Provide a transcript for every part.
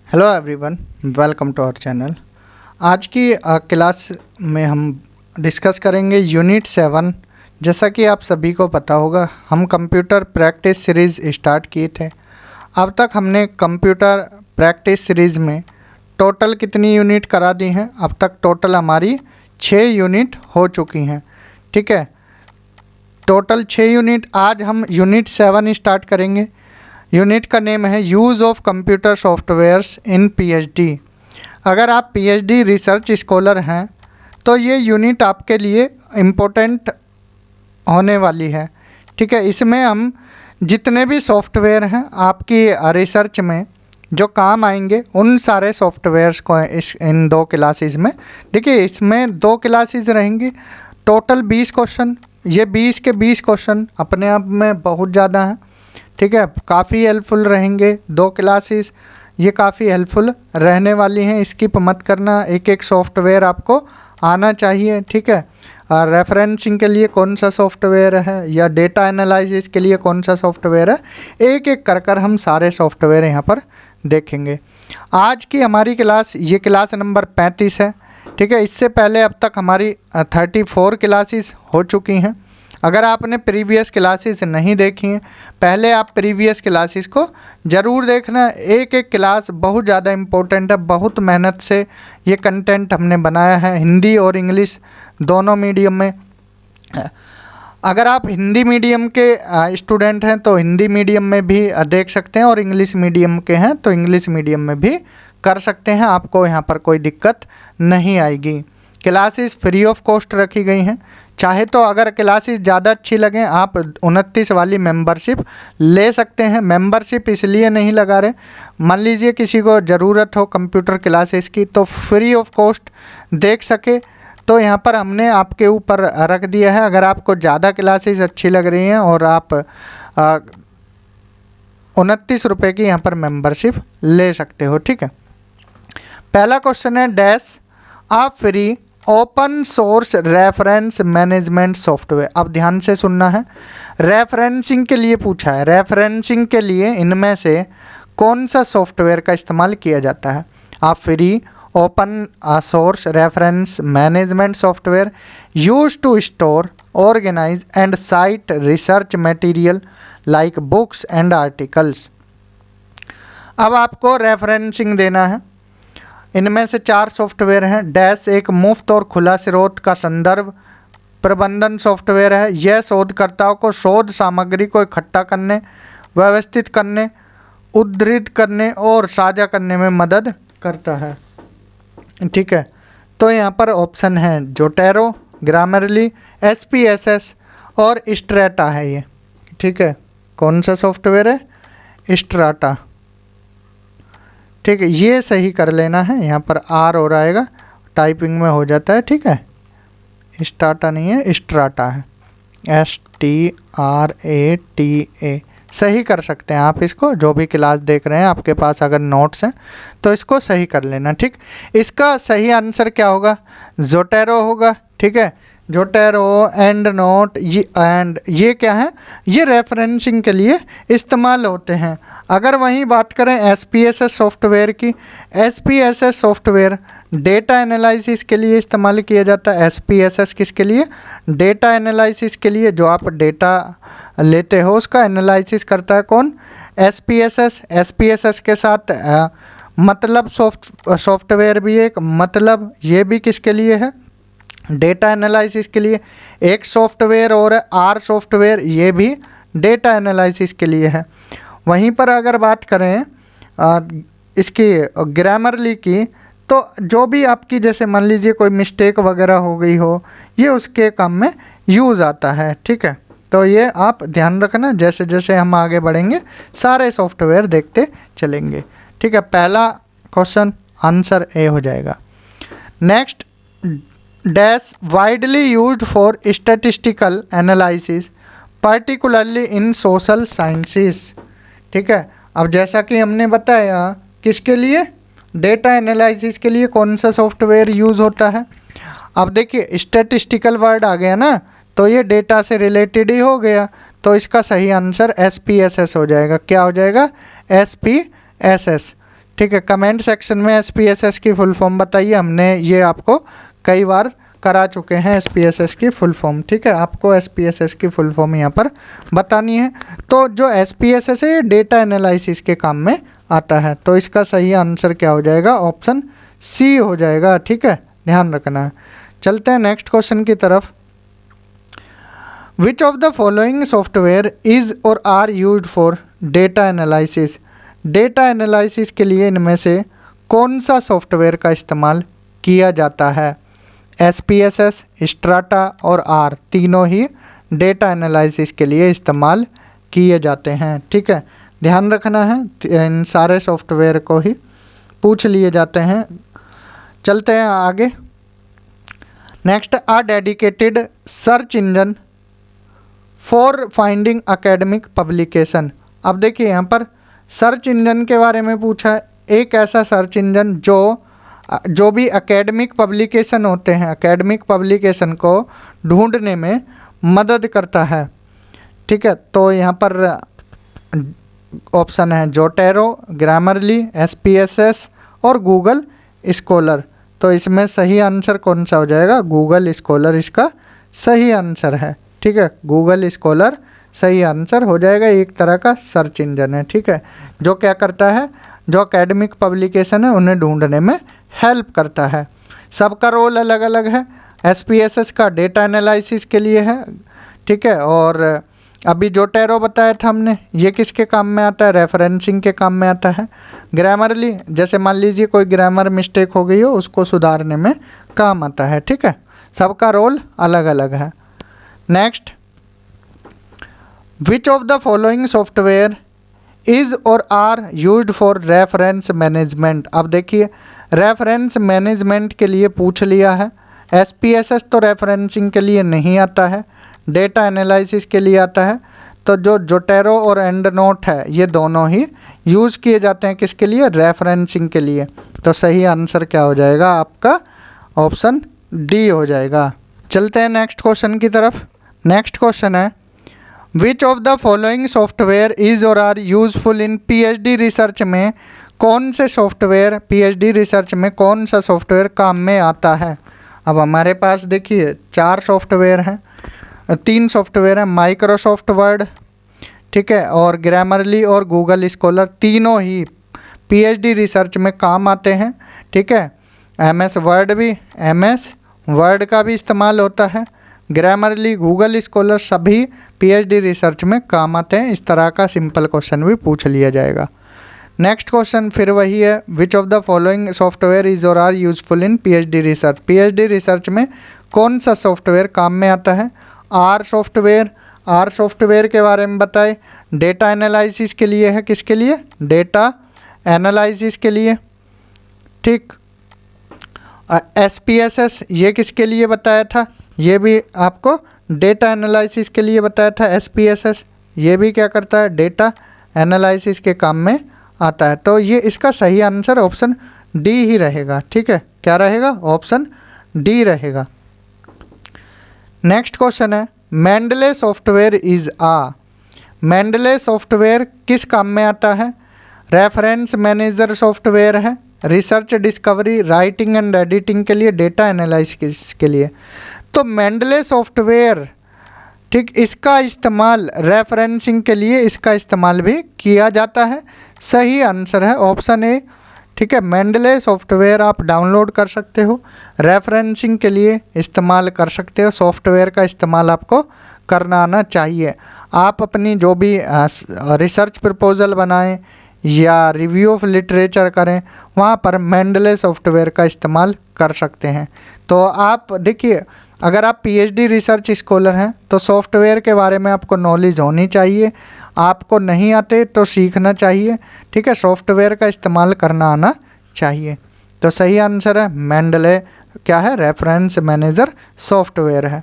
Hello everyone, welcome to our channel. आज की class में हम डिस्कस करेंगे यूनिट 7। जैसा कि आप सभी को पता होगा, हम कंप्यूटर प्रैक्टिस सीरीज़ स्टार्ट किए थे। अब तक हमने कंप्यूटर प्रैक्टिस सीरीज़ में टोटल कितनी यूनिट करा दी हैं? अब तक टोटल हमारी 6 यूनिट हो चुकी हैं। ठीक है, टोटल 6 यूनिट। आज हम यूनिट 7 स्टार्ट करेंगे। यूनिट का नेम है use of computer softwares in PhD. अगर आप पीएचडी रिसर्च स्कॉलर हैं तो ये यूनिट आपके लिए इम्पोर्टेंट होने वाली है। ठीक है, इसमें हम जितने भी सॉफ्टवेयर हैं आपकी रिसर्च में जो काम आएंगे उन सारे सॉफ्टवेयर्स को इन 2 क्लासेस में। देखिए, इसमें 2 क्लासेस रहेंगी, टोटल 20 क्वेश्चन। ये 20 के 20 क्वेश्चन अपने आप में बहुत ज़्यादा हैं। ठीक है, काफ़ी हेल्पफुल रहेंगे 2 क्लासेस। ये काफ़ी हेल्पफुल रहने वाली हैं, स्किप मत करना। एक एक सॉफ्टवेयर आपको आना चाहिए। ठीक है, रेफरेंसिंग के लिए कौन सा सॉफ्टवेयर है या डेटा एनालिसिस के लिए कौन सा सॉफ्टवेयर है, एक एक कर हम सारे सॉफ्टवेयर यहाँ पर देखेंगे। आज की हमारी क्लास, ये क्लास नंबर 35 है। ठीक है, इससे पहले अब तक हमारी 34 क्लासेस हो चुकी हैं। अगर आपने प्रीवियस क्लासेस नहीं देखी हैं, पहले आप प्रीवियस क्लासेस को ज़रूर देखना। एक एक क्लास बहुत ज़्यादा इम्पोर्टेंट है। बहुत मेहनत से ये कंटेंट हमने बनाया है, हिंदी और इंग्लिश दोनों मीडियम में। अगर आप हिंदी मीडियम के स्टूडेंट हैं तो हिंदी मीडियम में भी देख सकते हैं, और इंग्लिश मीडियम के हैं तो इंग्लिश मीडियम में भी कर सकते हैं। आपको यहाँ पर कोई दिक्कत नहीं आएगी। क्लासेस फ्री ऑफ कॉस्ट रखी गई हैं। चाहे तो अगर क्लासेस ज़्यादा अच्छी लगें, आप 29 वाली मेंबरशिप ले सकते हैं। मेंबरशिप इसलिए नहीं लगा रहे, मान लीजिए किसी को ज़रूरत हो कंप्यूटर क्लासेस की तो फ्री ऑफ कॉस्ट देख सके, तो यहाँ पर हमने आपके ऊपर रख दिया है। अगर आपको ज़्यादा क्लासेस अच्छी लग रही हैं और आप 29 रुपये की यहाँ पर मेंबरशिप ले सकते हो। ठीक है, पहला क्वेश्चन है dash a free open source reference management software. अब ध्यान से सुनना है, रेफरेंसिंग के लिए पूछा है। रेफरेंसिंग के लिए इनमें से कौन सा सॉफ्टवेयर का इस्तेमाल किया जाता है? आप free open source reference management software use to store, organise and cite research material like books and articles. अब आपको रेफरेंसिंग देना है। इनमें से 4 सॉफ्टवेयर हैं। डैश एक मुफ्त और खुला स्रोत का संदर्भ प्रबंधन सॉफ्टवेयर है। यह शोधकर्ताओं को शोध सामग्री को इकट्ठा करने, व्यवस्थित करने, उद्धृत करने और साझा करने में मदद करता है। ठीक है, तो यहाँ पर ऑप्शन है जोटेरो, ग्रामरली, SPSS और स्ट्रेटा है ये। ठीक है, कौन सा सॉफ्टवेयर है? स्ट्राटा। ठीक है, ये सही कर लेना है। यहाँ पर आर हो आएगा, टाइपिंग में हो जाता है। ठीक है, स्टाटा नहीं है, स्ट्राटा है, STRATA। सही कर सकते हैं आप इसको। जो भी क्लास देख रहे हैं, आपके पास अगर नोट्स हैं तो इसको सही कर लेना। ठीक, इसका सही आंसर क्या होगा? जोटेरो होगा। ठीक है, जोटेरो, एंड नोट, ये क्या है? ये रेफरेंसिंग के लिए इस्तेमाल होते हैं। अगर वहीं बात करें SPSS सॉफ्टवेयर की, SPSS सॉफ्टवेयर डेटा एनालिसिस के लिए इस्तेमाल किया जाता है। SPSS किसके लिए? डेटा एनालिसिस के लिए। जो आप डेटा लेते हो उसका एनालिसिस करता है कौन? SPSS। SPSS के साथ मतलब सॉफ्टवेयर भी एक, मतलब ये भी किसके लिए है? डेटा एनालिसिस के लिए। एक सॉफ्टवेयर और आर सॉफ्टवेयर, ये भी डेटा एनालिसिस के लिए है। वहीं पर अगर बात करें इसकी ग्रामरली की, तो जो भी आपकी, जैसे मान लीजिए कोई मिस्टेक वगैरह हो गई हो, ये उसके काम में यूज़ आता है। ठीक है, तो ये आप ध्यान रखना। जैसे जैसे हम आगे बढ़ेंगे सारे सॉफ्टवेयर देखते चलेंगे। ठीक है, पहला क्वेश्चन आंसर ए हो जाएगा। Next, dash widely used for statistical analysis particularly in social sciences. ठीक है, अब जैसा कि हमने बताया किसके लिए? डेटा एनालिसिस के लिए कौन सा सॉफ्टवेयर यूज़ होता है? अब देखिए, स्टैटिस्टिकल वर्ड आ गया ना, तो ये डेटा से रिलेटेड ही हो गया, तो इसका सही आंसर SPSS हो जाएगा। क्या हो जाएगा? SPSS। ठीक है, कमेंट सेक्शन में SPSS की फुल फॉर्म बताइए, हमने ये आपको कई बार करा चुके हैं SPSS की फुल फॉर्म। ठीक है, आपको SPSS की फुल फॉर्म यहाँ पर बतानी है। तो जो SPSS है ये डेटा एनालिसिस के काम में आता है, तो इसका सही आंसर क्या हो जाएगा, ऑप्शन सी हो जाएगा। ठीक है, ध्यान रखना है। चलते हैं नेक्स्ट क्वेश्चन की तरफ। Which of the following software is or are used for data analysis. Data analysis के लिए इनमें से कौन सा सॉफ्टवेयर का इस्तेमाल किया जाता है। SPSS, स्ट्राटा और R तीनों ही डेटा एनालिसिस के लिए इस्तेमाल किए जाते हैं। ठीक है, ध्यान रखना है, इन सारे सॉफ्टवेयर को ही पूछ लिए जाते हैं। चलते हैं आगे। Next, a dedicated search engine for finding academic publication. अब देखिए यहाँ पर सर्च इंजन के बारे में पूछा है। एक ऐसा सर्च इंजन जो भी एकेडमिक पब्लिकेशन होते हैं, एकेडमिक पब्लिकेशन को ढूंढने में मदद करता है। ठीक है, तो यहाँ पर ऑप्शन है जोटेरो, ग्रामरली, SPSS और गूगल स्कॉलर। तो इसमें सही आंसर कौन सा हो जाएगा, गूगल स्कॉलर इसका सही आंसर है। ठीक है, गूगल स्कॉलर सही आंसर हो जाएगा, एक तरह का सर्च इंजन है। ठीक है, जो क्या करता है, जो एकेडमिक पब्लिकेशन है उन्हें ढूंढने में हेल्प करता है। सबका रोल अलग अलग है। SPSS का डेटा एनालिसिस के लिए है। ठीक है, और अभी जोटेरो बताया था हमने, ये किसके काम में आता है, रेफरेंसिंग के काम में आता है। ग्रामरली, जैसे मान लीजिए कोई ग्रामर मिस्टेक हो गई हो उसको सुधारने में काम आता है। ठीक है, सबका रोल अलग अलग है। Next, which of the following software is or are used for reference management. अब देखिए, रेफरेंस मैनेजमेंट के लिए पूछ लिया है। SPSS तो रेफरेंसिंग के लिए नहीं आता है, डेटा एनालिसिस के लिए आता है। तो जो जोटेरो और एंड नोट है ये दोनों ही यूज़ किए जाते हैं किसके लिए, रेफरेंसिंग के लिए। तो सही आंसर क्या हो जाएगा आपका, ऑप्शन डी हो जाएगा। चलते हैं नेक्स्ट क्वेश्चन की तरफ। नेक्स्ट क्वेश्चन है, which of the following software is or are useful in PhD research में। कौन से सॉफ्टवेयर PhD रिसर्च में कौन सा सॉफ्टवेयर काम में आता है। अब हमारे पास देखिए 4 सॉफ्टवेयर हैं, 3 सॉफ्टवेयर हैं, माइक्रोसॉफ्ट वर्ड, ठीक है, और ग्रामरली और गूगल स्कॉलर। तीनों ही PhD रिसर्च में काम आते हैं। ठीक है, MS वर्ड का भी इस्तेमाल होता है। ग्रामरली, गूगल स्कॉलर सभी PhD रिसर्च में काम आते हैं। इस तरह का सिंपल क्वेश्चन भी पूछ लिया जाएगा। नेक्स्ट क्वेश्चन फिर वही है, which of the following software is or are useful in PhD research. PhD research में कौन सा सॉफ्टवेयर काम में आता है, आर सॉफ्टवेयर के बारे में बताए, डेटा एनालिसिस के लिए है, किसके लिए, डेटा एनालिसिस के लिए। ठीक, SPSS ये किसके लिए बताया था, ये भी आपको डेटा एनालिसिस के लिए बताया था। SPSS ये भी क्या करता है, डेटा एनालिसिस के काम में आता है। तो ये इसका सही आंसर ऑप्शन डी ही रहेगा। ठीक है, क्या रहेगा, ऑप्शन डी रहेगा। नेक्स्ट क्वेश्चन है, Mendel software is Mendel software किस काम में आता है। रेफरेंस मैनेजर सॉफ्टवेयर है, research discovery, writing and editing के लिए, डेटा एनालिसिस के लिए। तो मेंडले सॉफ्टवेयर, ठीक, इसका इस्तेमाल रेफरेंसिंग के लिए इसका इस्तेमाल भी किया जाता है। सही आंसर है ऑप्शन ए। ठीक है, मेंडले सॉफ्टवेयर आप डाउनलोड कर सकते हो, रेफरेंसिंग के लिए इस्तेमाल कर सकते हो। सॉफ्टवेयर का इस्तेमाल आपको करना आना चाहिए। आप अपनी जो भी रिसर्च प्रपोजल बनाएं या रिव्यू ऑफ लिटरेचर करें, वहाँ पर मेंडले सॉफ्टवेयर का इस्तेमाल कर सकते हैं। तो आप देखिए, अगर आप PhD रिसर्च स्कॉलर हैं तो सॉफ्टवेयर के बारे में आपको नॉलेज होनी चाहिए। आपको नहीं आते तो सीखना चाहिए। ठीक है, सॉफ्टवेयर का इस्तेमाल करना आना चाहिए। तो सही आंसर है मेंडले, क्या है, रेफरेंस मैनेजर सॉफ्टवेयर है।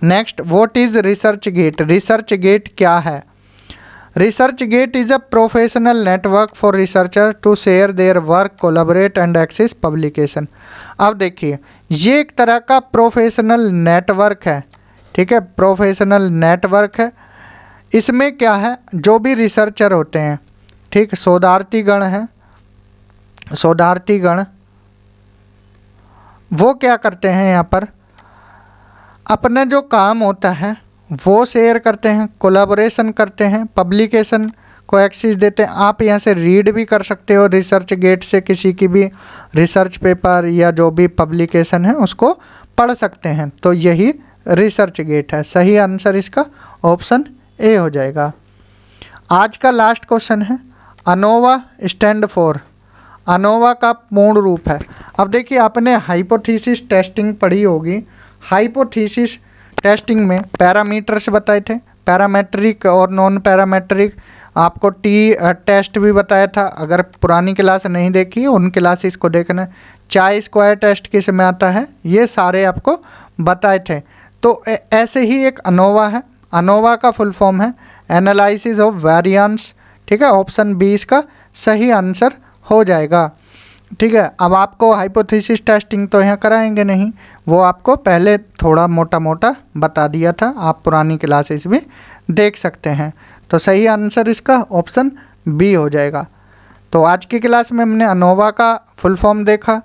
Next, what is ResearchGate. ResearchGate क्या है। ResearchGate is a professional network for researcher to share their work, collaborate and access publication. अब देखिए, ये एक तरह का प्रोफेशनल नेटवर्क है। ठीक है, प्रोफेशनल नेटवर्क है। इसमें क्या है, जो भी रिसर्चर होते हैं, ठीक, शोधार्थीगण हैं, शोधार्थीगण वो क्या करते हैं, यहाँ पर अपना जो काम होता है वो शेयर करते हैं, कोलैबोरेशन करते हैं, पब्लिकेशन को एक्सेस देते हैं। आप यहाँ से रीड भी कर सकते हो रिसर्च गेट से, किसी की भी रिसर्च पेपर या जो भी पब्लिकेशन है उसको पढ़ सकते हैं। तो यही रिसर्च गेट है। सही आंसर इसका ऑप्शन ए हो जाएगा। आज का लास्ट क्वेश्चन है, अनोवा स्टैंड फॉर। अनोवा का पूर्ण रूप है। अब देखिए, आपने हाइपोथेसिस टेस्टिंग पढ़ी होगी। हाइपोथेसिस टेस्टिंग में पैरामीटर्स बताए थे, पैरामेट्रिक और नॉन पैरामेट्रिक। आपको टेस्ट भी बताया था। अगर पुरानी क्लास नहीं देखी उन क्लासेस को देखना। चाय स्क्वायर टेस्ट किस में आता है, ये सारे आपको बताए थे। तो ऐसे ही एक अनोवा है। अनोवा का फुल फॉर्म है एनालिसिस ऑफ वेरिएंस। ठीक है, ऑप्शन बी इसका सही आंसर हो जाएगा। ठीक है, अब आपको हाइपोथेसिस टेस्टिंग तो यहाँ कराएंगे नहीं, वो आपको पहले थोड़ा मोटा मोटा बता दिया था। आप पुरानी क्लासेस भी देख सकते हैं। तो सही आंसर इसका ऑप्शन बी हो जाएगा। तो आज की क्लास में हमने अनोवा का फुल फॉर्म देखा,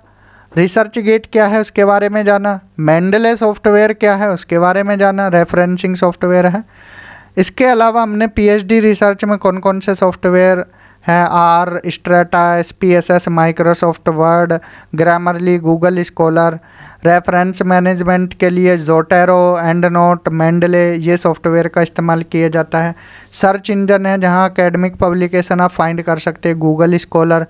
रिसर्च गेट क्या है उसके बारे में जाना, मेंडले सॉफ्टवेयर क्या है उसके बारे में जाना, रेफरेंसिंग सॉफ्टवेयर है। इसके अलावा हमने पीएचडी रिसर्च में कौन कौन से सॉफ्टवेयर हैं, R, Stata, SPSS, Microsoft Word, Grammarly, Google Scholar, reference management के लिए जोटेरो, एंड नोट, मेंडले, ये सॉफ्टवेयर का इस्तेमाल किया जाता है। सर्च इंजन है जहां एकेडमिक पब्लिकेशन आप फाइंड कर सकते हैं, गूगल स्कॉलर।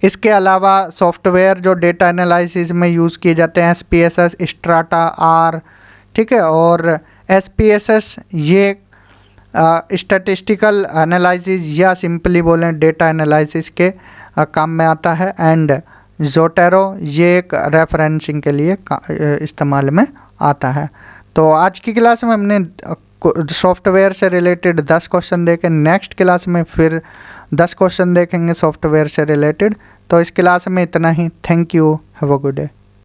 इसके अलावा सॉफ्टवेयर जो डेटा एनालिसिस में यूज़ किए जाते हैं, SPSS, स्ट्राटा, आर। ठीक है, और SPSS ये स्टैटिस्टिकल एनालिसिस या सिंपली बोलें डेटा एनालिसिस के काम में आता है। एंड जोटेरो ये एक रेफरेंसिंग के लिए इस्तेमाल में आता है। तो आज की क्लास में हमने सॉफ्टवेयर से रिलेटेड 10 क्वेश्चन देखे। नेक्स्ट क्लास में फिर 10 क्वेश्चन देखेंगे सॉफ्टवेयर से रिलेटेड। तो इस क्लास में इतना ही। Thank you, have a good day.